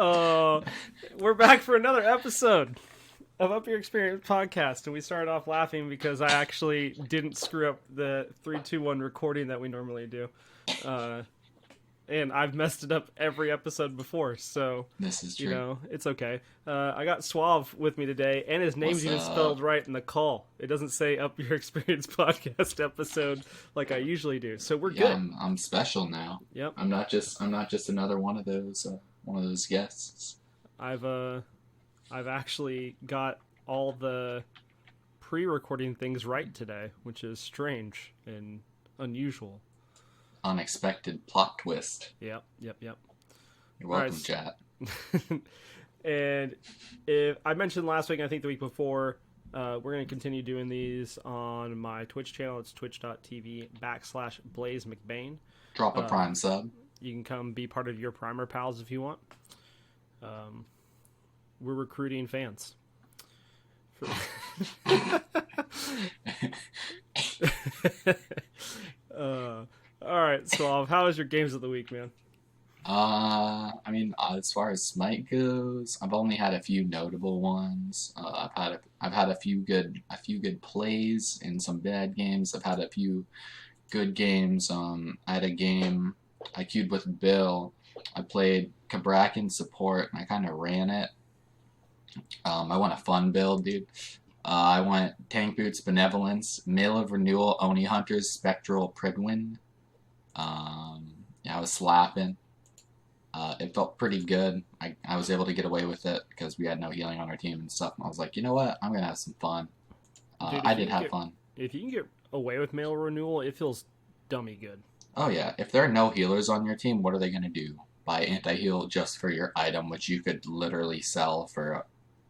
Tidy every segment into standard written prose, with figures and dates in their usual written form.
We're back for another episode of Up Your Experience podcast, and we started off laughing because I actually didn't screw up the 3-2-1 recording that we normally do. And I've messed it up every episode before, so this is true. You know, it's okay. I got Suave with me today, and his name's even spelled right in the call. It doesn't say Up Your Experience podcast episode like I usually do, so we're good. I'm special now. Yep. I'm not just another one of those guests. I've actually got all the pre-recording things right today, which is strange and unusual. Unexpected plot twist. Yep. You're welcome, right. chat. And if I mentioned last week, I think the week before, we're going to continue doing these on my Twitch channel. It's twitch.tv/BlaiseMcBaine. Drop a Prime sub. You can come be part of your Primer pals if you want. We're recruiting fans. All right, Suave, how was your games of the week, man? As far as Smite goes, I've only had a few notable ones. I've had a few good plays in some bad games. I've had a few good games. I had a game I queued with Bill. I played Kabrakan support, and I kind of ran it. I went a fun build, dude. I went Tank Boots, Benevolence, Mail of Renewal, Oni Hunters, Spectral, Pridwin. I was slapping. It felt pretty good. I was able to get away with it because we had no healing on our team and stuff. And I was like, you know what? I'm going to have some fun. Dude, I did have fun. If you can get away with Mail Renewal, it feels dummy good. Oh, yeah. If there are no healers on your team, what are they going to do? Buy anti-heal just for your item, which you could literally sell for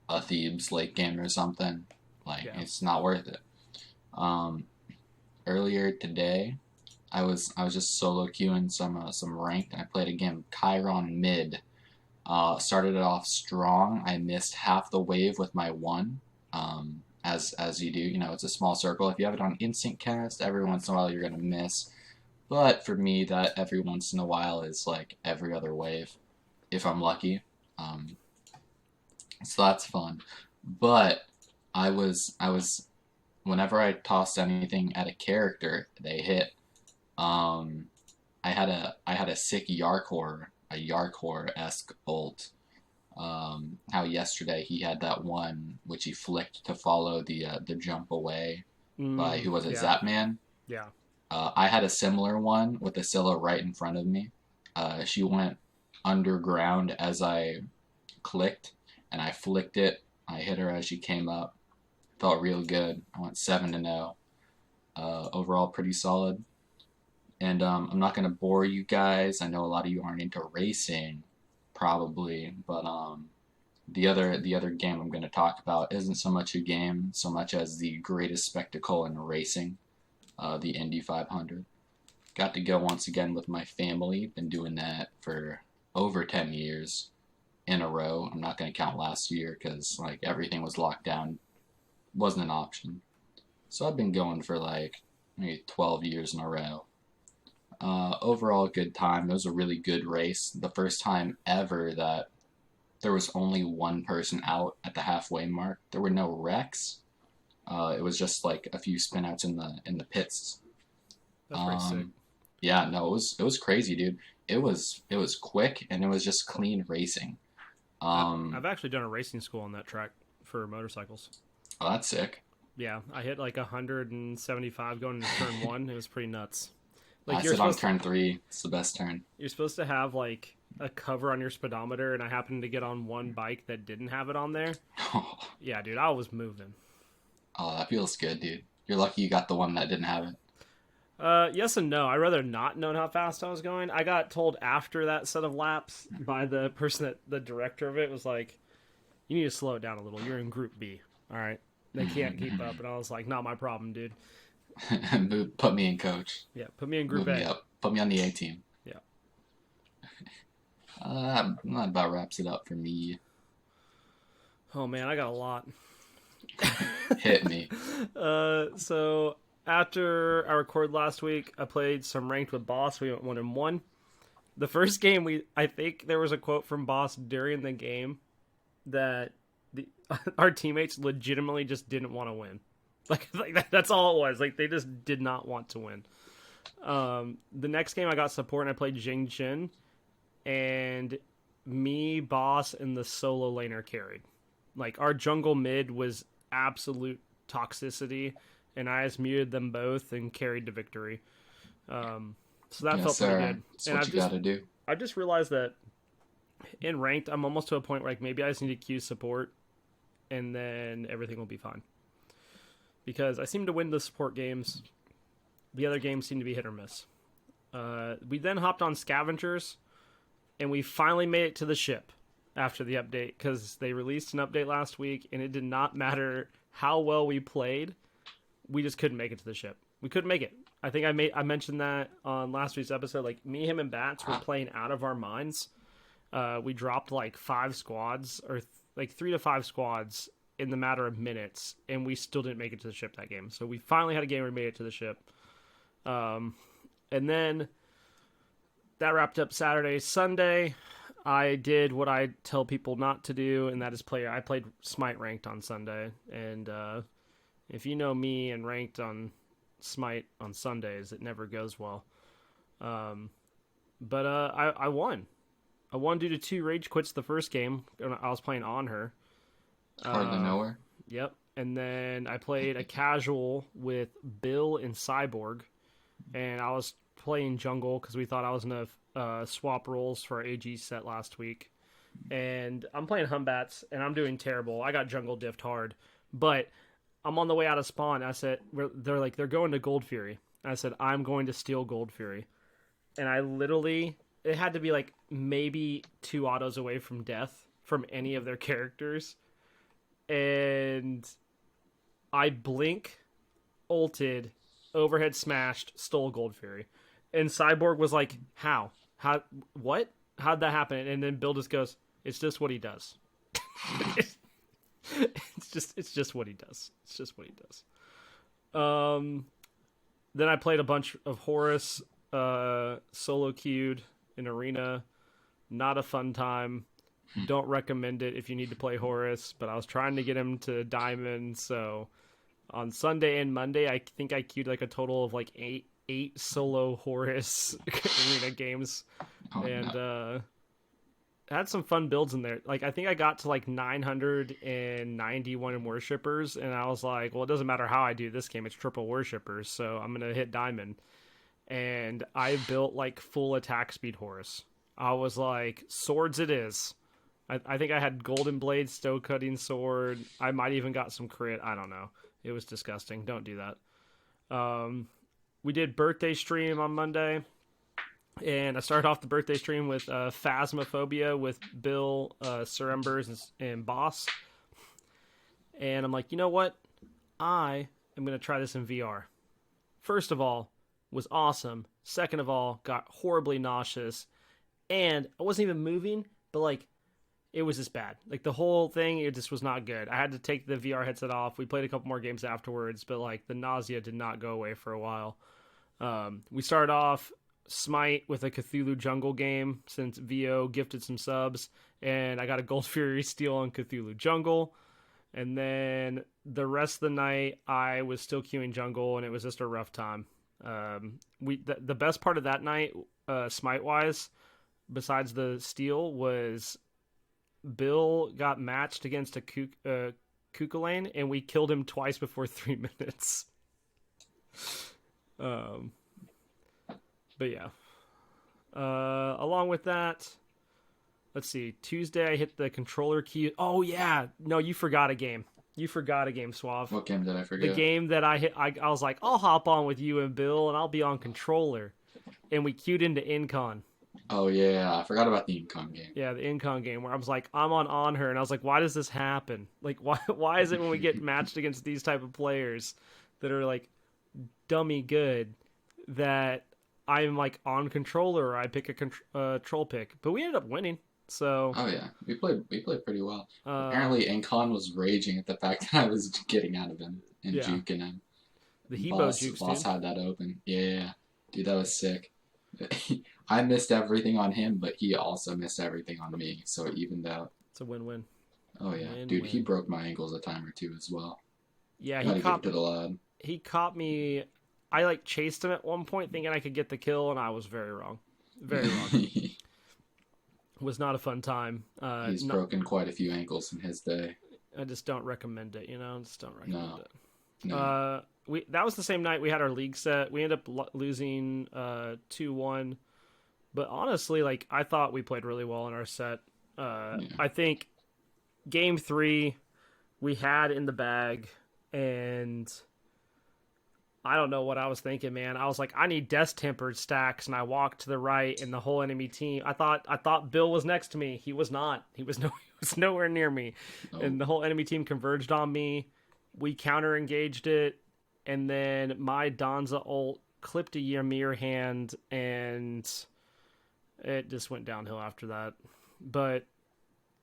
a Thebes late game or something. It's not worth it. Earlier today, I was just solo queuing some ranked, and I played a game of Chiron mid. Started it off strong. I missed half the wave with my 1, as you do. You know, it's a small circle. If you have it on instant cast, every once in a while you're gonna miss. But for me, that every once in a while is like every other wave, if I'm lucky. So that's fun. But I was whenever I tossed anything at a character, they hit. I had a sick Yarkor-esque ult. How yesterday he had that one which he flicked to follow the jump away by who was it, Zapman? Yeah. I had a similar one with the Scylla right in front of me. She went underground as I clicked, and I flicked it. I hit her as she came up. Felt real good. I went 7-0. Overall, pretty solid. And I'm not going to bore you guys. I know a lot of you aren't into racing, probably. But the other game I'm going to talk about isn't so much a game, so much as the greatest spectacle in racing, the Indy 500. Got to go once again with my family. Been doing that for over 10 years in a row. I'm not going to count last year because everything was locked down. Wasn't an option. So I've been going for maybe 12 years in a row. Overall, good time. It was a really good race. The first time ever that there was only one person out at the halfway mark. There were no wrecks. It was just a few spin outs in the pits. That's pretty sick. Yeah, no, it was crazy, dude. It was quick, and it was just clean racing. I've actually done a racing school on that track for motorcycles. Oh, that's sick. Yeah, I hit 175 going into turn 1. It was pretty nuts. I sit on turn 3. It's the best turn. You're supposed to have a cover on your speedometer, and I happened to get on one bike that didn't have it on there. Yeah, dude, I was moving. Oh, that feels good, dude. You're lucky you got the one that didn't have it. Yes and no. I'd rather not known how fast I was going. I got told after that set of laps by the person the director of it was like, you need to slow it down a little. You're in Group B. All right. They can't keep up. And I was like, not my problem, dude. Put me in coach. Yeah, put me in Group Move A. me up. Put me on the A team. Yeah. That about wraps it up for me. Oh, man, I got a lot. Hit me. So after I recorded last week, I played some ranked with Boss. We went 1-1. The first game, I think there was a quote from Boss during the game that our teammates legitimately just didn't want to win. That's all it was. Like, they just did not want to win. The next game I got support and I played Jing Chen, and me, Boss, and the solo laner carried. Like, our jungle mid was absolute toxicity, and I just muted them both and carried to victory. So that felt pretty good. That's what you gotta do. I just realized that in ranked, I'm almost to a point where like maybe I just need to queue support, and then everything will be fine. Because I seem to win the support games. The other games seem to be hit or miss. We then hopped on Scavengers, and we finally made it to the ship after the update, because they released an update last week, and it did not matter how well we played. We just couldn't make it to the ship. We couldn't make it. I think I mentioned that on last week's episode. Like, me, him, and Bats were playing out of our minds. We dropped like 5 squads, or like 3 to 5 squads in the matter of minutes, and we still didn't make it to the ship that game. So we finally had a game where we made it to the ship. And then that wrapped up Saturday. Sunday, I did what I tell people not to do, and that is I played Smite ranked on Sunday. And if you know me and ranked on Smite on Sundays, it never goes well. But I won. I won due to 2 rage quits the first game. I was playing on her. Hardly know her. Yep. And then I played a casual with Bill and Cyborg, and I was playing jungle because we thought I was going to swap roles for our AG set last week. And I'm playing Humbats, and I'm doing terrible. I got jungle diffed hard. But I'm on the way out of spawn. I said, they're going to Gold Fury. I said, I'm going to steal Gold Fury. And I literally, it had to be like maybe 2 autos away from death from any of their characters. And I blink, ulted, overhead smashed, stole Gold Fury. And Cyborg was like, how? What? How'd that happen? And then Bill just goes, it's just what he does. It's just what he does. It's just what he does. Then I played a bunch of Horus, solo queued in Arena. Not a fun time. Don't recommend it if you need to play Horus, but I was trying to get him to Diamond, so on Sunday and Monday, I think I queued like a total of like eight solo Horus Arena games. Had some fun builds in there. Like, I think I got to like 991 in Worshippers, and I was like, well, it doesn't matter how I do this game, it's triple Worshippers, so I'm gonna hit Diamond. And I built like full attack speed Horus. I was like, swords it is. I think I had Golden Blade, Stow Cutting Sword. I might even got some crit. I don't know. It was disgusting. Don't do that. We did birthday stream on Monday. And I started off the birthday stream with Phasmophobia with Bill, Sir Embers, and Boss. And I'm like, you know what? I am going to try this in VR. First of all, was awesome. Second of all, got horribly nauseous. And I wasn't even moving, but like, it was just bad. Like, the whole thing, it just was not good. I had to take the VR headset off. We played a couple more games afterwards, but like, the nausea did not go away for a while. We started off Smite with a Cthulhu jungle game since VO gifted some subs, and I got a Gold Fury steal on Cthulhu jungle. And then the rest of the night, I was still queuing jungle, and it was just a rough time. The best part of that night, Smite-wise, besides the steal, was Bill got matched against a Kukulane, and we killed him twice before 3 minutes. But yeah. Along with that, let's see. Tuesday, I hit the controller key. Oh, yeah. No, you forgot a game. You forgot a game, Suave. What game did I forget? The game that I hit. I was like, I'll hop on with you and Bill, and I'll be on controller. And we queued into Incon. Oh, yeah. I forgot about the Incon game. Yeah, the Incon game where I was like, I'm on her, and I was like, why does this happen? Like, why is it when we get matched against these type of players that are like dummy good that I'm like on controller or I pick a troll pick? But we ended up winning. So. Oh yeah, we played pretty well. Apparently, Incon was raging at the fact that I was getting out of him and juking him. The Hebo jukes, Boss had that open. Yeah, dude, that was sick. I missed everything on him, but he also missed everything on me. So it evened out. It's a win-win. Oh yeah, Win, dude, win. he broke my ankles a time or two as well. Yeah, Gotta give it to the lad. he caught me. I like chased him at one point thinking I could get the kill, and I was very wrong. Very wrong. It was not a fun time. He's broken quite a few ankles in his day. I just don't recommend it, you know? Just don't recommend it. No. That was the same night we had our league set. We ended up losing 2-1. But honestly, like, I thought we played really well in our set. I think game 3 we had in the bag, and I don't know what I was thinking, man. I was like, I need death tempered stacks, and I walked to the right, and the whole enemy team. I thought Bill was next to me. He was not. He was nowhere near me, and the whole enemy team converged on me. We counter engaged it, and then my Donza ult clipped a Ymir hand, and it just went downhill after that. But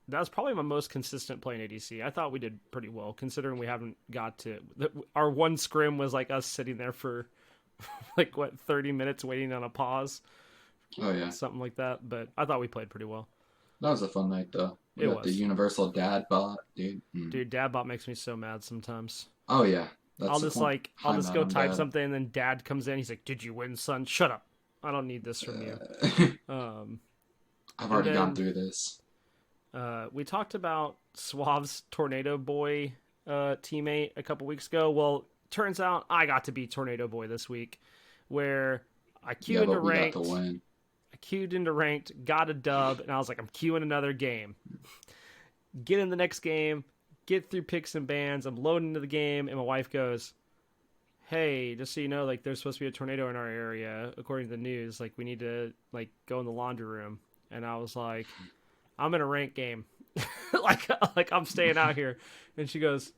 that was probably my most consistent play in ADC. I thought we did pretty well, considering we haven't got to... Our one scrim was like us sitting there for, 30 minutes waiting on a pause? Oh, yeah. Something like that. But I thought we played pretty well. That was a fun night, though. We got the universal dad bot, dude. Dude, dad bot makes me so mad sometimes. Oh, yeah. I'll just go type something, and then dad comes in. He's like, "Did you win, son? Shut up. I don't need this from you." I've already gone through this. We talked about Suave's Tornado Boy teammate a couple weeks ago. Well, turns out I got to be Tornado Boy this week, where I queued into ranked. I queued into ranked, got a dub, and I was like, I'm queuing another game. Get in the next game, get through picks and bans. I'm loading into the game, and my wife goes, "Hey, just so you know, like, there's supposed to be a tornado in our area, according to the news. Like, we need to like go in the laundry room." And I was like, "I'm in a ranked game, like I'm staying out here." And she goes,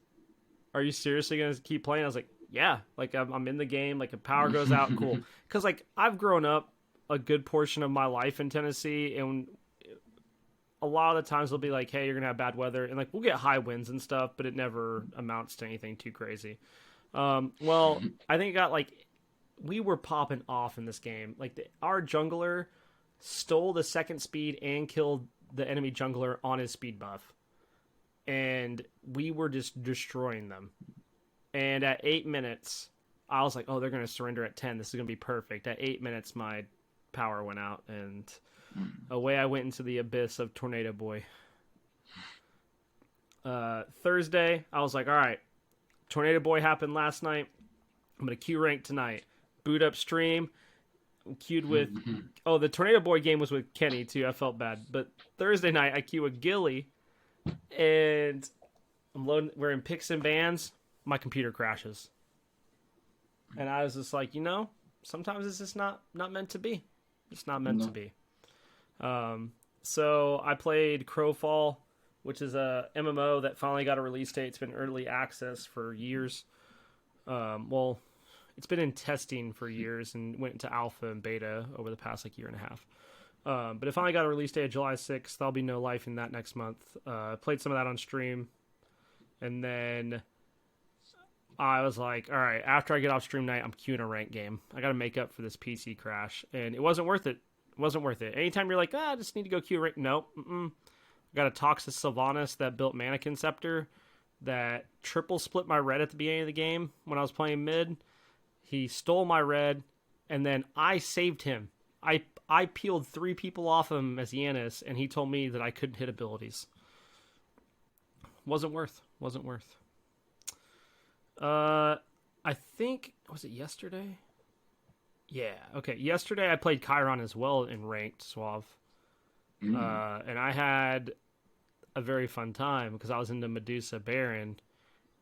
"Are you seriously gonna keep playing?" I was like, "Yeah, like I'm in the game. Like if power goes out, cool." Because like I've grown up a good portion of my life in Tennessee, and a lot of the times they'll be like, "Hey, you're gonna have bad weather," and like we'll get high winds and stuff, but it never amounts to anything too crazy. Well, I think it got like we were popping off in this game. Like our jungler stole the second speed and killed the enemy jungler on his speed buff, and we were just destroying them. And at 8 minutes, I was like, "Oh, they're gonna surrender at 10. This is gonna be perfect." At 8 minutes, my power went out, and away I went into the abyss of Tornado Boy. Thursday, I was like, all right, Tornado Boy happened last night. I'm going to queue rank tonight. Boot up stream. I'm queued with... Oh, the Tornado Boy game was with Kenny, too. I felt bad. But Thursday night, I queue with Gilly, and I'm loading... We're in picks and bans. My computer crashes. And I was just like, sometimes it's just not meant to be. It's not meant to be. So I played Crowfall, which is a MMO that finally got a release date. It's been early access for years. Well, it's been in testing for years and went into alpha and beta over the past year and a half. But it finally got a release date of July 6th. There'll be no life in that next month. Played some of that on stream. And then I was like, all right, after I get off stream night, I'm queuing a ranked game. I got to make up for this PC crash. And it wasn't worth it. It wasn't worth it. Anytime you're like, I just need to go queue a rank. Nope. I got a Toxic Sylvanas that built Mannequin Scepter that triple split my red at the beginning of the game when I was playing mid. He stole my red, and then I saved him. I peeled 3 people off him as Yanis, and he told me that I couldn't hit abilities. Wasn't worth. I think, was it yesterday? Yeah, okay. Yesterday I played Chiron as well in ranked Suave. And I had a very fun time because I was into Medusa Baron,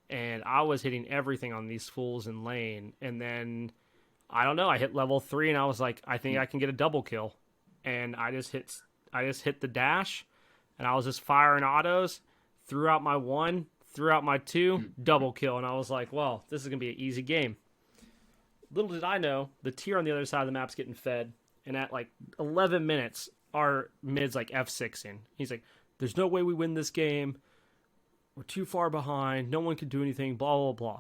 and I was hitting everything on these fools in lane. And then, I don't know, I hit level 3 and I was like, I think I can get a double kill. And I just hit the dash, and I was just firing autos, threw out my 1, threw out my 2, double kill. And I was like, well, this is going to be an easy game. Little did I know, the tier on the other side of the map's getting fed. And at 11 minutes, our mid's F6ing. He's like, there's no way we win this game. We're too far behind. No one can do anything, blah, blah, blah.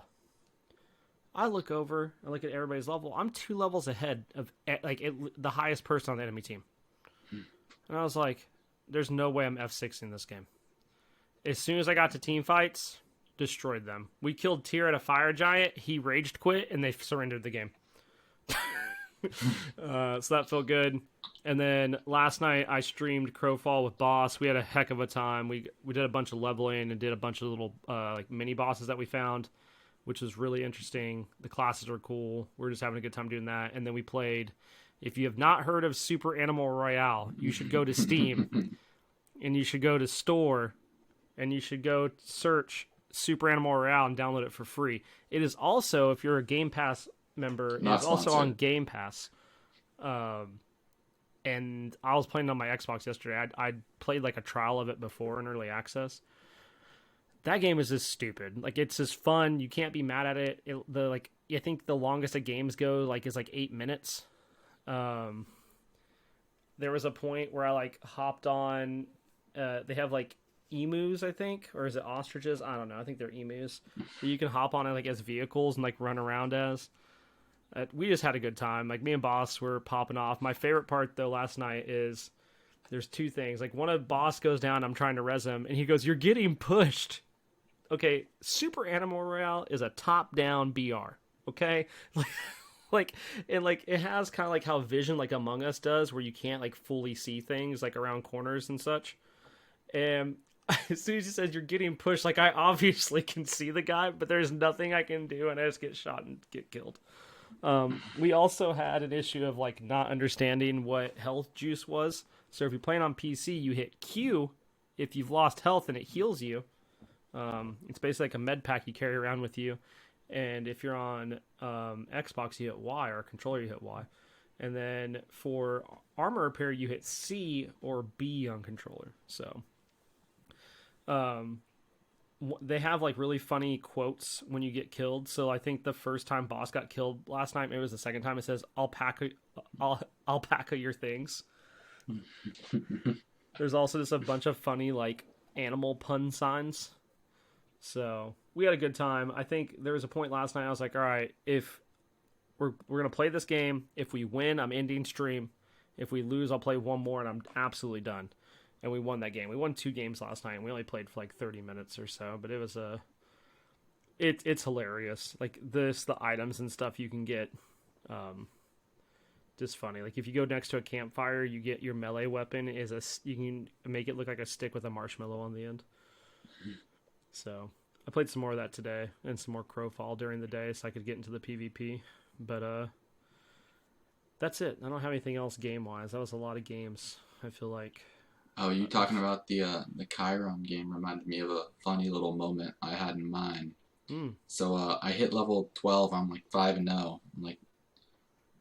I look over, I look at everybody's level. I'm 2 levels ahead of the highest person on the enemy team. And I was like, there's no way I'm F6ing this game. As soon as I got to team fights, destroyed them. We killed Tyr at a fire giant. He raged quit, and they surrendered the game. So that felt good. And then last night I streamed Crowfall with Boss. We had a heck of a time. We did a bunch of leveling and did a bunch of little like mini bosses that we found, which was really interesting. The classes were cool. We're just having a good time doing that. And then we played. If you have not heard of Super Animal Royale, you should go to Steam and you should go to store and you should go search Super Animal Royale and download it for free. It is also, if you're a Game Pass member, it's also on Game Pass. And I was playing on my Xbox yesterday. I played like a trial of it before in early access. That game is just stupid. Like, it's just fun. You can't be mad at it. I think the longest a games go is like 8 minutes. There was a point where I like hopped on. They have like emus, I think, or is it ostriches? I don't know. I think they're emus. But you can hop on it like as vehicles and like run around as. We just had a good time. Like, me and Boss were popping off. My favorite part though last night is there's 2 things. Like, one of Boss goes down. I'm trying to res him, and he goes, "You're getting pushed." Okay, Super Animal Royale is a top-down BR. Okay, and it has kind of like how Vision like Among Us does, where you can't like fully see things like around corners and such. And as soon as he says you're getting pushed, like, I obviously can see the guy, but there's nothing I can do, and I just get shot and get killed. We also had an issue of like not understanding what health juice was. So if you're playing on PC, you hit Q if you've lost health and it heals you. It's basically like a med pack you carry around with you. And if you're on Xbox, you hit Y, or controller, you hit Y. And then for armor repair, you hit C or B on controller. So they have like really funny quotes when you get killed. So I think the first time Boss got killed last night, maybe it was the second time, it says, alpaca your things. There's also just a bunch of funny like animal pun signs. So we had a good time. I think there was a point last night I was like, all right, if we're going to play this game, if we win, I'm ending stream. If we lose, I'll play one more and I'm absolutely done. And we won that game. We won 2 games last night, and we only played for like 30 minutes or so. But it was it's hilarious. Like the items and stuff you can get, just funny. Like if you go next to a campfire, you get your melee weapon you can make it look like a stick with a marshmallow on the end. So I played some more of that today and some more Crowfall during the day, so I could get into the PvP. But that's it. I don't have anything else game wise. That was a lot of games, I feel like. Oh, you talking about the Chiron game reminded me of a funny little moment I had in mind. So I hit level 12. I'm like 5-0. I'm like,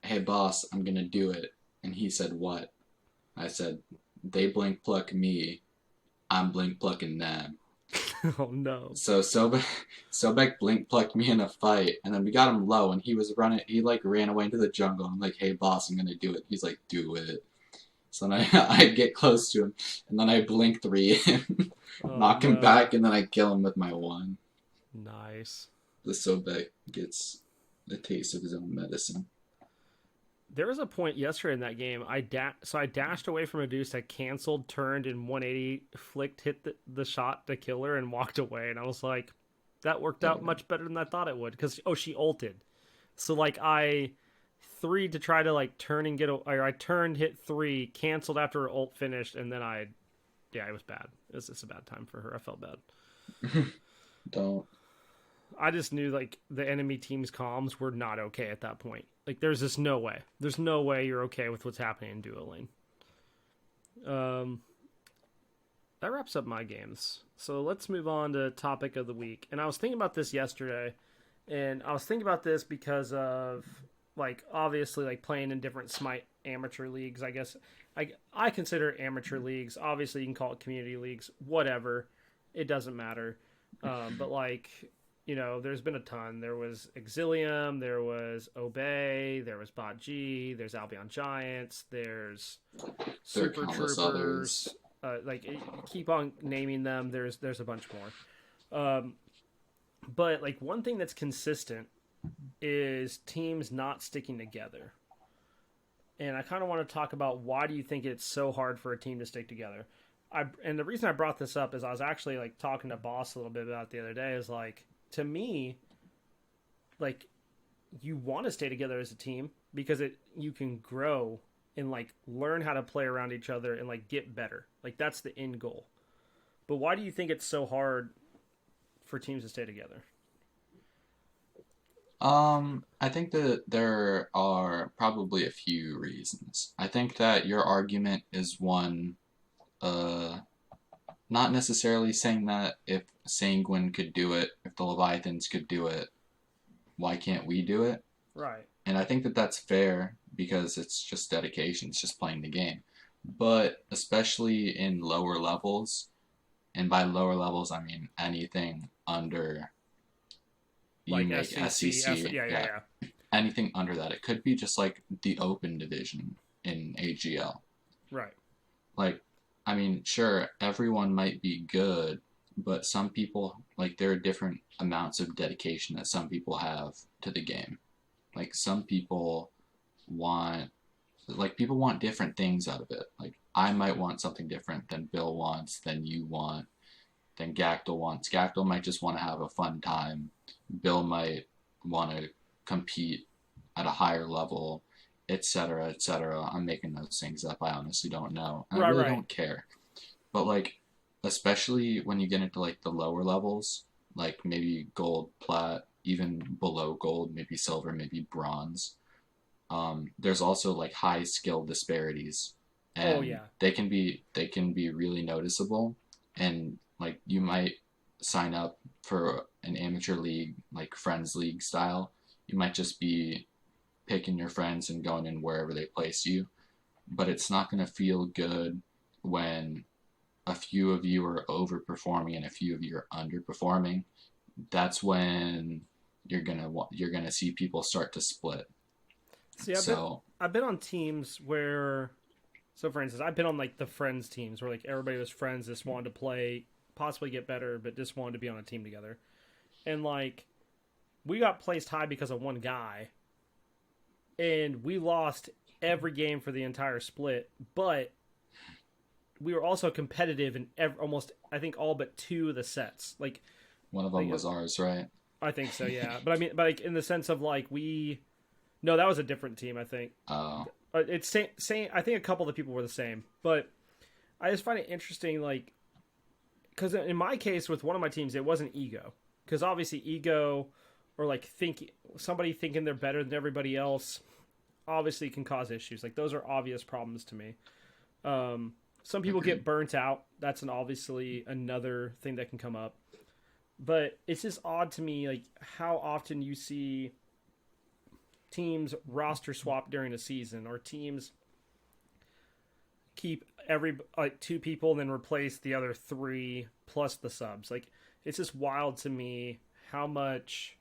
"Hey boss, I'm gonna do it." And he said, "What?" I said, "They blink pluck me. I'm blink plucking them." Oh no. So Sobek blink plucked me in a fight, and then we got him low, and he was running. He like ran away into the jungle. I'm like, "Hey boss, I'm gonna do it." He's like, "Do it." So then I get close to him, and then I blink 3 him, knock him back, and then I kill him with my 1. Nice. The Sobek gets the taste of his own medicine. There was a point yesterday in that game. I dashed away from a deuce. I canceled, turned, and 180 flicked, hit the shot to kill her, and walked away. And I was like, that worked out much better than I thought it would. Because she ulted, so like I 3 to try to like turn and I turned, hit 3, canceled after her ult finished, and then it was bad. It's a bad time for her. I felt bad. Don't. I just knew like the enemy team's comms were not okay at that point. Like there's just no way. There's no way you're okay with what's happening in duo lane. That wraps up my games. So let's move on to topic of the week. And I was thinking about this yesterday, and I was thinking about this because of like obviously like playing in different Smite amateur leagues. I guess I consider amateur leagues. Obviously you can call it community leagues, whatever. It doesn't matter. But like, you know, there's been a ton. There was Exilium, there was Obey, there was Bot G, there's Albion Giants, there's Super Troopers. Keep on naming them. There's a bunch more. But like one thing that's consistent is teams not sticking together. And I kind of want to talk about why do you think it's so hard for a team to stick together? And the reason I brought this up is I was actually like talking to Boss a little bit about it the other day. Is like, to me, like, you want to stay together as a team because you can grow and like learn how to play around each other and like get better. Like, that's the end goal. But why do you think it's so hard for teams to stay together? I think that there are probably a few reasons. I think that your argument is one, uh, not necessarily saying that if Sanguine could do it, if the Leviathans could do it, why can't we do it? Right. And I think that that's fair because it's just dedication, it's just playing the game. But especially in lower levels, and by lower levels I mean anything under you Like make SCC, SCC, yeah. anything under that. It could be just like the open division in AGL. Right. Like, I mean, sure, everyone might be good, but some people, like, there are different amounts of dedication that some people have to the game. Like, some people want, like, people want different things out of it. Like, I might want something different than Bill wants, than you want, than Gactyl wants. Gactyl might just want to have a fun time. Bill might want to compete at a higher level, etc., etc. I'm making those things up. I honestly don't know. I really Right. don't care. But like, especially when you get into like the lower levels, like maybe gold, plat, even below gold, maybe silver, maybe bronze. There's also like high skill disparities, Oh and yeah. they can be really noticeable. And like you might sign up for an amateur league, like friends league style. You might just be picking your friends and going in wherever they place you, but it's not going to feel good when a few of you are overperforming and a few of you are underperforming. That's when you're gonna see people start to split. See, So I've been on teams where, so for instance, I've been on like the friends teams where like everybody was friends, just wanted to play, possibly get better, but just wanted to be on a team together. And like we got placed high because of one guy, and we lost every game for the entire split. But we were also competitive in almost, I think, all but two of the sets. one of them Like was ours, right? I think so, yeah. But I mean, but like in the sense of like no, that was a different team. I think Oh, it's same. I think a couple of the people were the same, but I just find it interesting, like because in my case with one of my teams, it wasn't ego, because obviously ego or like somebody thinking they're better than everybody else obviously can cause issues. Like those are obvious problems to me. Some people agreed. get burnt out. That's obviously another thing that can come up. But it's just odd to me, like how often you see teams roster swap during a season, or teams keep every like two people and then replace the other three plus the subs. Like it's just wild to me how much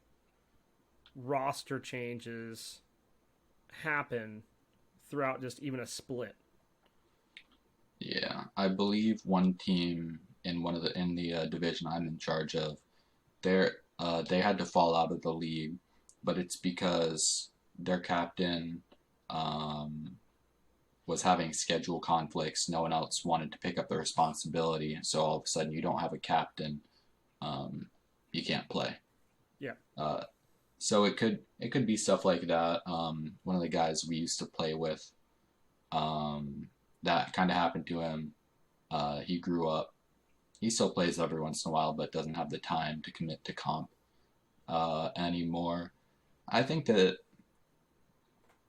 roster changes happen throughout just even a split. Yeah, I believe one team in the division I'm in charge of, they had to fall out of the league, but it's because their captain um, was having schedule conflicts. No one else wanted to pick up the responsibility, so all of a sudden you don't have a captain, um, you can't play. Yeah. Uh, so it could be stuff like that. One of the guys we used to play with, um, that kind of happened to him. He grew up. He still plays every once in a while, but doesn't have the time to commit to comp anymore. I think that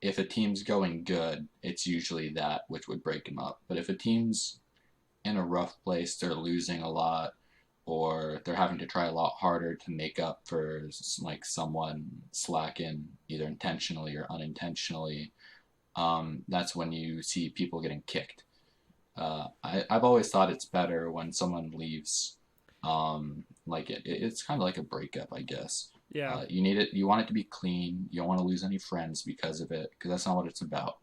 if a team's going good, it's usually that which would break him up. But if a team's in a rough place, they're losing a lot, or they're having to try a lot harder to make up for like someone slacking either intentionally or unintentionally. That's when you see people getting kicked. I've always thought it's better when someone leaves. Like it's kind of like a breakup, I guess. Yeah. You need it. You want it to be clean. You don't want to lose any friends because of it, because that's not what it's about.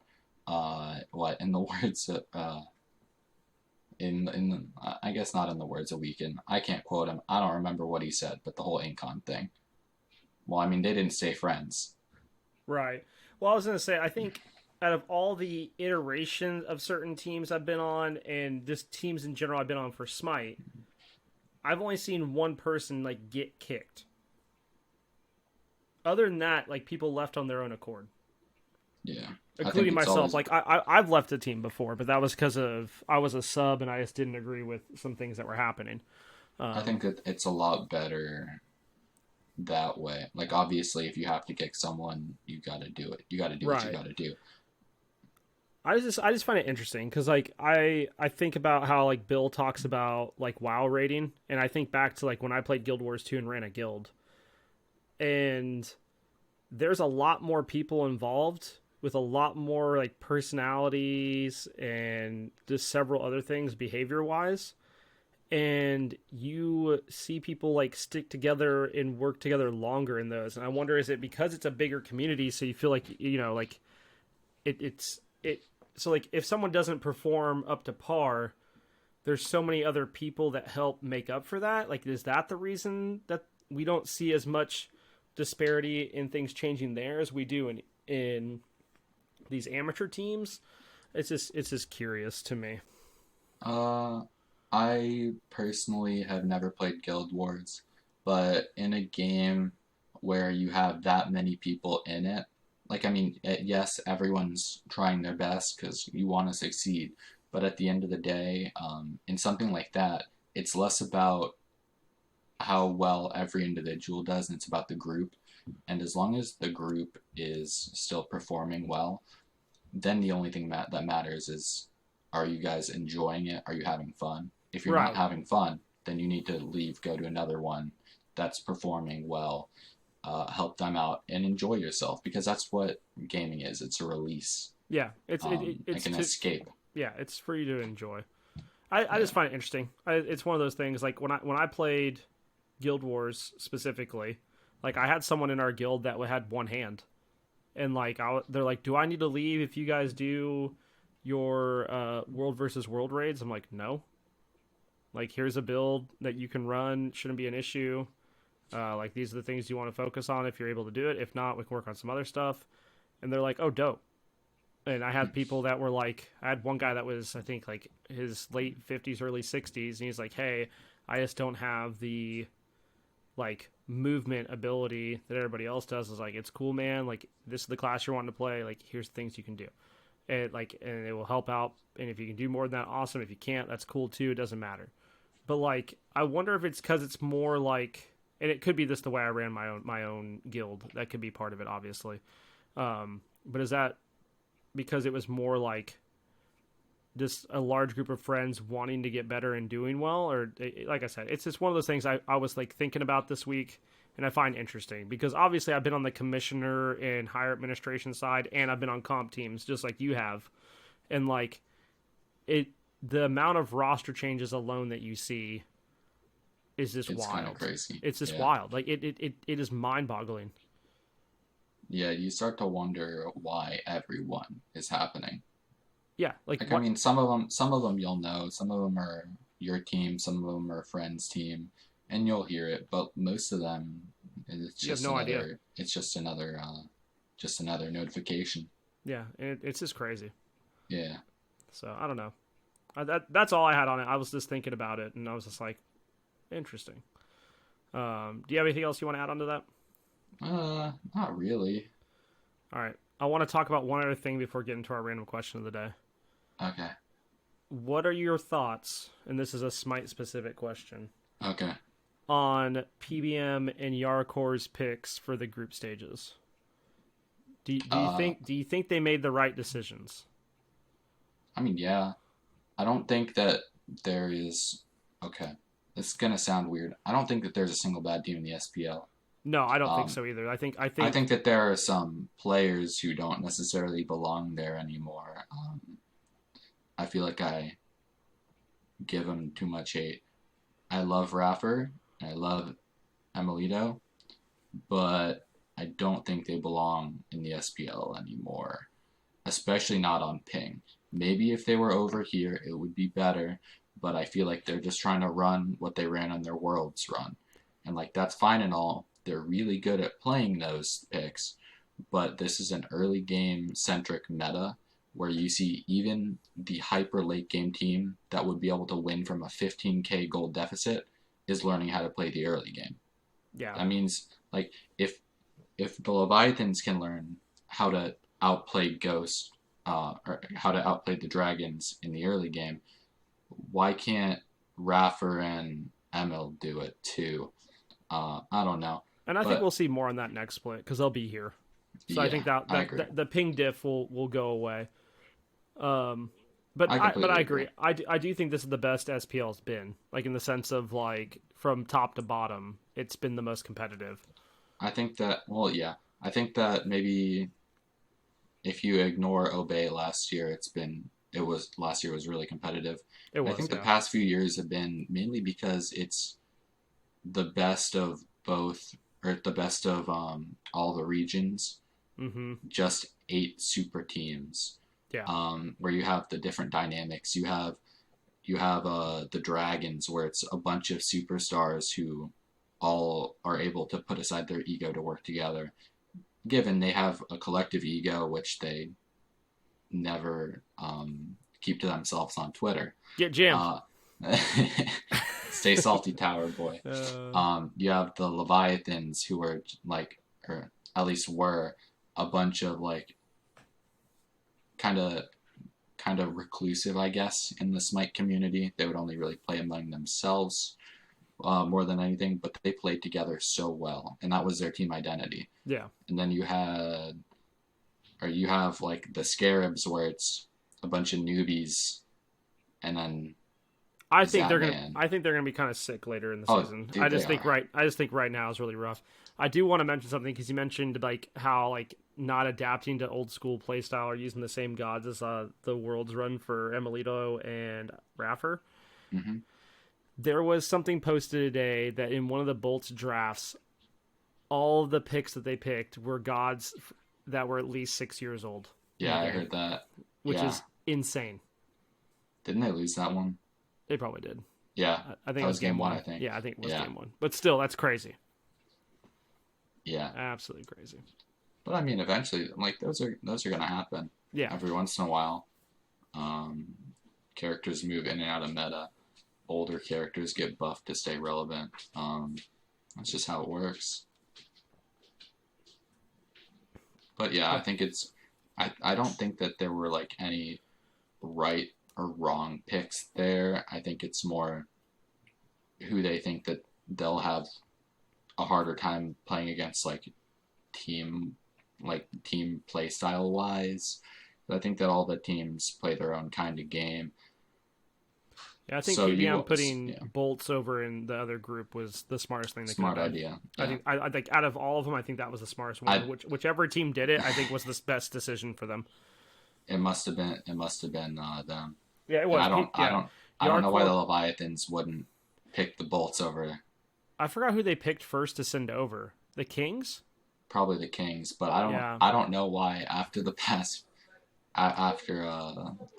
What in the words of, I guess not in the words of Weekend. I can't quote him. I don't remember what he said, but the whole Incon thing. Well, I mean, they didn't stay friends. Right. Well, I was gonna say, I think out of all the iterations of certain teams I've been on, and just teams in general I've been on for Smite, I've only seen one person like get kicked. Other than that, like people left on their own accord, Yeah. I think including it's myself. always, Like I've left a team before, but that was because of I was a sub and I just didn't agree with some things that were happening. I think that it's a lot better that way. Like, obviously, if you have to kick someone, you gotta do it. You gotta do what you Right. gotta do. I just find it interesting because like I think about how like Bill talks about like WoW rating, and I think back to like when I played Guild Wars 2 and ran a guild, and there's a lot more people involved with a lot more like personalities and just several other things behavior wise, and you see people like stick together and work together longer in those. And I wonder, is it because it's a bigger community so you feel like like it so like if someone doesn't perform up to par, there's so many other people that help make up for that. Like, is that the reason that we don't see as much disparity in things changing there as we do in these amateur teams? It's just curious to me. Uh, I personally have never played Guild Wars, but in a game where you have that many people in it, like, I mean, yes, everyone's trying their best because you want to succeed, but at the end of the day, in something like that, it's less about how well every individual does, and it's about the group. And as long as the group is still performing well, then the only thing that matters is, are you guys enjoying it? Are you having fun? If you're not Right. having fun, then you need to leave, go to another one that's performing well, help them out, and enjoy yourself, because that's what gaming is. It's a release, Yeah. like It's an to escape. yeah. It's for you to enjoy. I just Yeah. find it interesting. It's one of those things like when I played Guild Wars specifically, like I had someone in our guild that had one hand, and like they're like, "Do I need to leave if you guys do your world versus world raids?" I'm like, "No. Like here's a build that you can run. Shouldn't be an issue. Like these are the things you want to focus on if you're able to do it. If not, we can work on some other stuff." And they're like, "Oh, dope." And I had people that were like, I had one guy that was I think like his late 50s, early 60s, and he's like, "Hey, I just don't have the like movement ability that everybody else does." Is like, it's cool, man. Like this is the class you're wanting to play. Like here's things you can do. And it will help out. And if you can do more than that, awesome. If you can't, that's cool too. It doesn't matter. But like, I wonder if it's because it's more like, and it could be this the way I ran my own guild. That could be part of it, obviously. But is that because it was more like just a large group of friends wanting to get better and doing well, or like I said, it's just one of those things I was like thinking about this week, and I find interesting because obviously I've been on the commissioner and higher administration side, and I've been on comp teams just like you have, and like it, the amount of roster changes alone that you see is just It's kind of wild. crazy. It's just Yeah. wild. Like it is mind boggling. Yeah, you start to wonder why everyone is happening. Yeah, like Like, I what mean, some of them you'll know, some of them are your team, some of them are a friend's team, and you'll hear it. But most of them, you have no idea. it's just another notification. Yeah, and it's just crazy. Yeah. So I don't know. That's all I had on it. I was just thinking about it, and I was just like, interesting. Do you have anything else you want to add onto that? Not really. All right. I want to talk about one other thing before getting to our random question of the day. Okay. What are your thoughts? And this is a Smite specific question Okay. on PBM and Yarakor's picks for the group stages. Do you Uh, think they made the right decisions? I mean, yeah. I don't think that there is. Okay. This is gonna sound weird. I don't think that there's a single bad team in the SPL. No, I don't think Um, so either. I I think think that there are some players who don't necessarily belong there anymore. I feel like I give them too much hate. I love Raffer and I love Emilito, but I don't think they belong in the SPL anymore, especially not on ping. Maybe if they were over here, it would be better, but I feel like they're just trying to run what they ran on their Worlds run. And, like, that's fine and all, they're really good at playing those picks, but this is an early game centric meta where you see even the hyper late game team that would be able to win from a 15k gold deficit is learning how to play the early game. Yeah. That means, like, if the Leviathans can learn how to outplay Ghost, or how to outplay the Dragons in the early game, why can't Raffer and Emil do it too? I don't know. And I think we'll see more on that next split because they'll be here. So yeah, I think that the ping diff will go away. But I agree. I do think this is the best SPL's been, like, in the sense of, like, from top to bottom, it's been the most competitive. I think that, well, yeah. I think that maybe if you ignore Obey last year, last year was really competitive. I think the past few years have been mainly because it's the best of both, or the best of all the regions. Mm-hmm. Just 8 super teams. Yeah. Where you have the different dynamics. You have the Dragons, where it's a bunch of superstars who all are able to put aside their ego to work together, given they have a collective ego which they never keep to themselves on Twitter. Get jammed. Stay salty, Tower Boy. You have the Leviathans, who were like, or at least were, a bunch of like kind of reclusive, I guess, in the Smite community. They would only really play among themselves more than anything, but they played together so well, and that was their team identity. Yeah. And then you have like the Scarabs, where it's a bunch of newbies, and then I think they're gonna be kind of sick later in the season. Dude, I just think right now is really rough. I do want to mention something because you mentioned like how like not adapting to old school playstyle or using the same gods as the Worlds run for Emilito and Raffer. Mm-hmm. There was something posted today that in one of the Bolts drafts, all of the picks that they picked were gods that were at least 6 years old. Yeah, I heard that. Which is insane. Didn't they lose that one? They probably did. Yeah, I think it was game one. I think. Yeah, I think it was game one. But still, that's crazy. Yeah, absolutely crazy. But I mean, eventually, like those are gonna happen. Yeah, every once in a while, characters move in and out of meta. Older characters get buffed to stay relevant. That's just how it works. But yeah, I think it's. I don't think that there were like any right or wrong picks there. I think it's more who they think that they'll have a harder time playing against, like team play style wise. But I think that all the teams play their own kind of game. Yeah, I think KBM putting Bolts over in the other group was the smartest thing. Smart idea. Yeah. I think out of all of them, I think that was the smartest one. Whichever team did it, I think was the best decision for them. It must have been them. Yeah, it was. I don't know why the Leviathans wouldn't pick the Bolts over. I forgot who they picked first to send over. The Kings? Probably the Kings, but I don't know why after the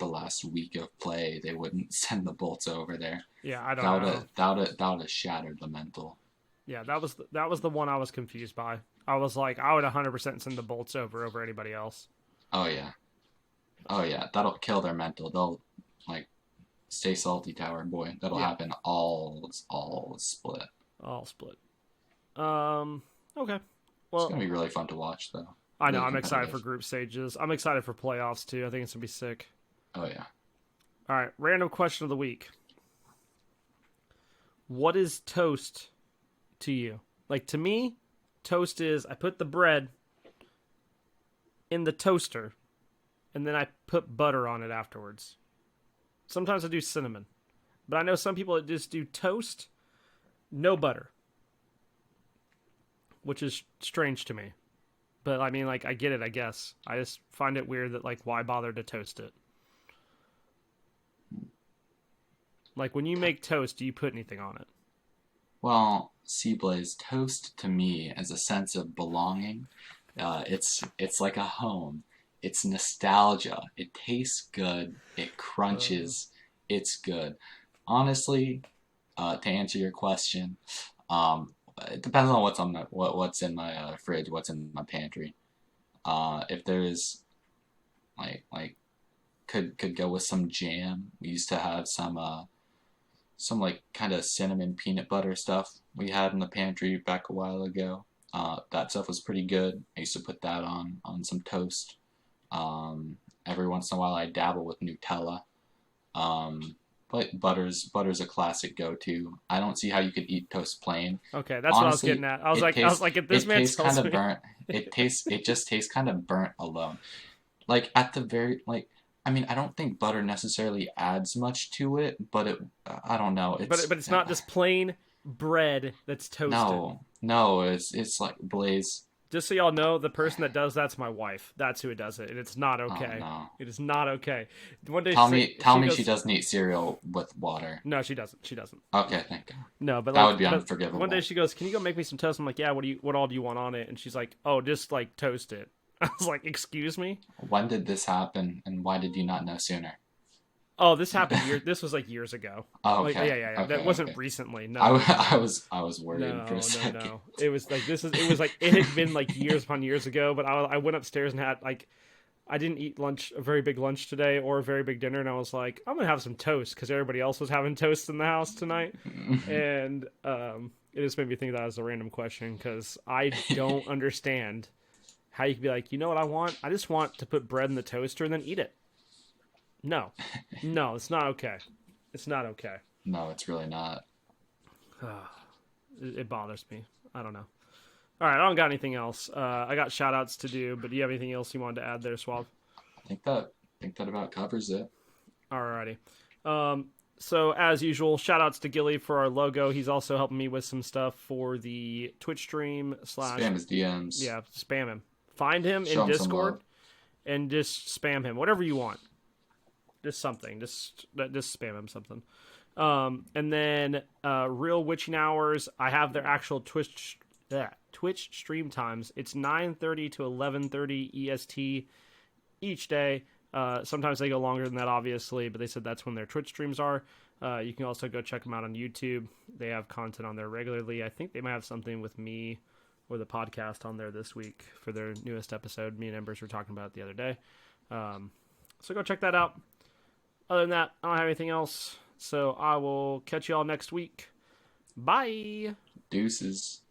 last week of play they wouldn't send the Bolts over there. Yeah, I don't know. That would have shattered the mental. Yeah, that was the one I was confused by. I was like, I would 100% send the Bolts over anybody else. Oh yeah, that'll kill their mental. They'll like stay salty, Tower Boy. That'll happen all split. All split. Okay. Well, it's gonna be really fun to watch, though. I know. I'm excited for group stages. I'm excited for playoffs too. I think it's gonna be sick. Oh yeah. All right. Random question of the week. What is toast to you? Like, to me, toast is I put the bread in the toaster, and then I put butter on it afterwards. Sometimes I do cinnamon, but I know some people that just do toast, no butter, which is strange to me. But I mean, like, I get it, I guess. I just find it weird that, like, why bother to toast it? Like, when you make toast, do you put anything on it? Well, see, Blaze, toast to me is a sense of belonging. It's like a home. It's nostalgia. It tastes good. It crunches. It's good. Honestly, to answer your question, it depends on what's in my fridge, what's in my pantry. If there's like could go with some jam. We used to have some like kind of cinnamon peanut butter stuff we had in the pantry back a while ago. That stuff was pretty good. I used to put that on some toast. Every once in a while, I dabble with Nutella. But butter's a classic go-to. I don't see how you could eat toast plain. Okay, that's what I was Honestly, getting at. I was like, if this it man tastes kind tells of me, burnt. It just tastes kind of burnt alone. Like at the very like I mean, I don't think butter necessarily adds much to it, but I don't know. but it's not just plain bread that's toasted. No, it's like Blaze. Just so y'all know, the person that does that's my wife. That's who does it, and it's not okay. Oh no. It is not okay. One day Tell me she doesn't eat cereal with water. No, she doesn't. She doesn't. Okay, thank God. No, but that like, would be unforgivable. One day she goes, "Can you go make me some toast?" I'm like, "Yeah. What all do you want on it?" And she's like, "Oh, just like toast it." I was like, "Excuse me." When did this happen, and why did you not know sooner? Oh, this happened. This was like years ago. Oh, okay. Like, yeah. Okay, that wasn't recently. No, I was worried for a second. No. It was like It was like it had been like years upon years ago. But I went upstairs and had like I didn't eat lunch, a very big lunch today, or a very big dinner, and I was like, I'm gonna have some toast because everybody else was having toast in the house tonight, and it just made me think that was a random question because I don't understand how you could be like, you know what I want? I just want to put bread in the toaster and then eat it. No, it's not okay. It's not okay. No, it's really not. It bothers me. I don't know. All right, I don't got anything else. I got shout outs to do, but do you have anything else you wanted to add there, Suave? I think that about covers it. Alrighty. So as usual, shout outs to Gilly for our logo. He's also helping me with some stuff for the Twitch stream / Spam his DMs. Yeah, spam him. Find him Show in him some Discord love. and just spam him. Whatever you want. Just something. Just spam him something. And then Real Witching Hours. I have their actual Twitch stream times. It's 9:30 to 11:30 EST each day. Sometimes they go longer than that, obviously, but they said that's when their Twitch streams are. You can also go check them out on YouTube. They have content on there regularly. I think they might have something with me or the podcast on there this week for their newest episode. Me and Embers were talking about it the other day. So go check that out. Other than that, I don't have anything else. So I will catch you all next week. Bye. Deuces.